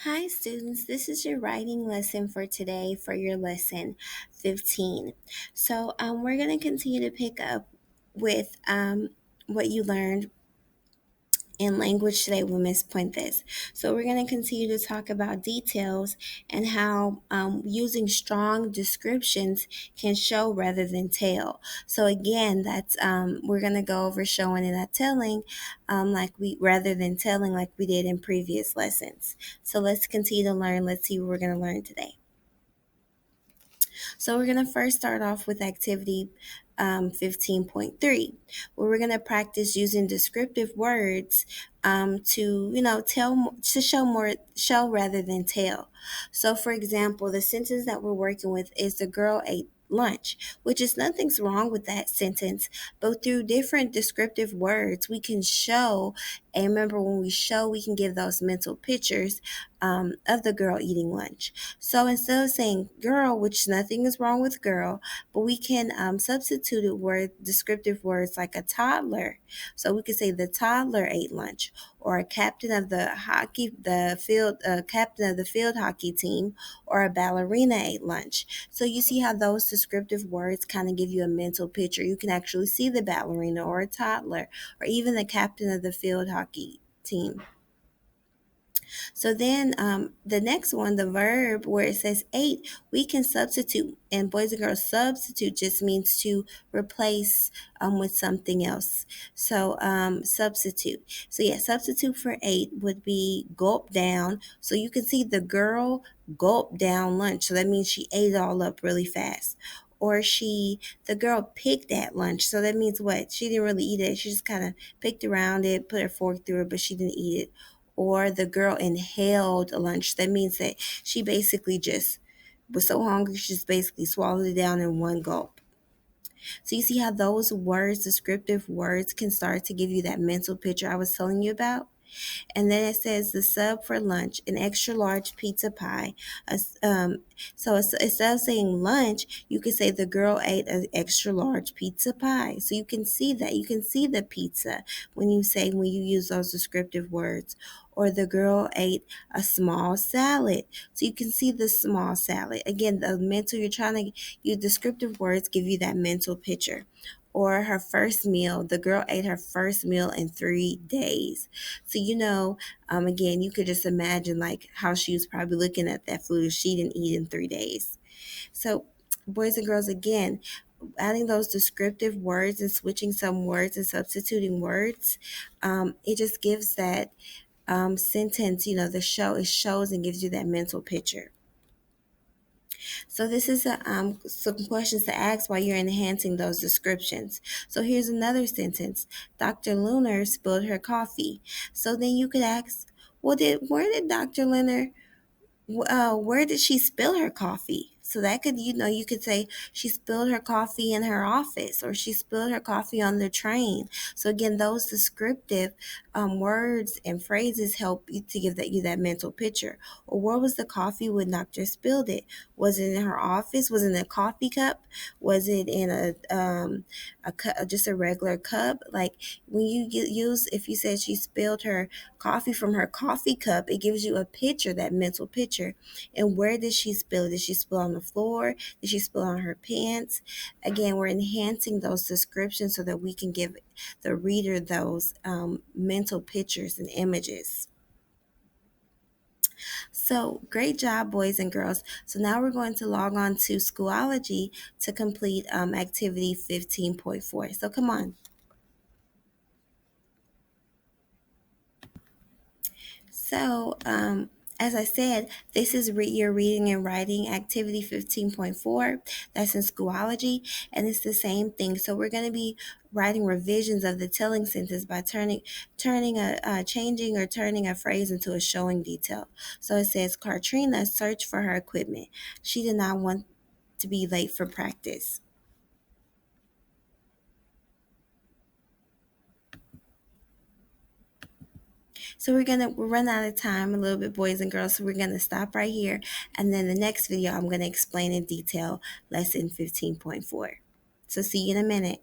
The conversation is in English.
Hi, students. This is your writing lesson for today for your lesson 15. We're going to continue to pick up with what you learned in language today with Miss Puentes. So, we're going to continue to talk about details and how using strong descriptions can show rather than tell. So, again, that's we're going to go over showing and not telling, like we rather than telling, like we did in previous lessons. So, let's continue to learn. Let's see what we're going to learn today. So we're going to first start off with activity 15.3, where we're going to practice using descriptive words to, to show rather than tell. So, for example, the sentence that we're working with is the girl ate lunch, which is nothing's wrong with that sentence, but through different descriptive words, we can show. And remember, when we show, we can give those mental pictures of the girl eating lunch. So instead of saying girl, which nothing is wrong with girl, but we can substitute it word descriptive words like a toddler. So we could say the toddler ate lunch, or a captain of captain of the field hockey team, or a ballerina ate lunch. So you see how those descriptive words kind of give you a mental picture. You can actually see the ballerina or a toddler, or even the captain of the field hockey team. So then the next one, the verb where it says ate, we can substitute. And boys and girls, substitute just means to replace with something else. So substitute. So yeah, substitute for ate would be gulp down. So you can see the girl gulp down lunch. So that means she ate it all up really fast. Or the girl picked at lunch. So that means what? She didn't really eat it. She just kind of picked around it, put her fork through it, but she didn't eat it. Or the girl inhaled lunch. That means that she basically just was so hungry, she just basically swallowed it down in one gulp. So you see how those words, descriptive words, can start to give you that mental picture I was telling you about? And then it says the sub for lunch, an extra large pizza pie. So instead of saying lunch, you could say the girl ate an extra large pizza pie. So you can see that. You can see the pizza when you use those descriptive words. Or the girl ate a small salad. So you can see the small salad. Again, the mental, you're trying to use descriptive words, give you that mental picture. Or her first meal, the girl ate her first meal in 3 days. So, again, you could just imagine like how she was probably looking at that food if she didn't eat in 3 days. So, boys and girls, again, adding those descriptive words and switching some words and substituting words, it just gives that sentence, it shows and gives you that mental picture. So this is some questions to ask while you're enhancing those descriptions. So here's another sentence. Dr. Lunar spilled her coffee. So then you could ask, well, where did Dr. Lunar where did she spill her coffee? So that could, you could say she spilled her coffee in her office, or she spilled her coffee on the train. So again, those descriptive words and phrases help you to give you that mental picture. Or where was the coffee when Doctor spilled it? Was it in her office? Was it in a coffee cup? Was it in just a regular cup? Like when you use, if you said she spilled her coffee from her coffee cup, it gives you a picture, that mental picture. And where did she spill? Did she spill on the floor? Did she spill on her pants? Again, we're enhancing those descriptions so that we can give the reader those mental pictures and images. So great job, boys and girls. So now we're going to log on to Schoology to complete activity 15.4. So come on. So, as I said, this is your reading and writing activity 15.4. That's in Schoology, and it's the same thing. So we're going to be writing revisions of the telling sentence by changing or turning a phrase into a showing detail. So it says, Katrina searched for her equipment. She did not want to be late for practice. So we're run out of time a little bit, boys and girls. So we're gonna stop right here, and then the next video I'm gonna explain in detail lesson 15.4. So see you in a minute.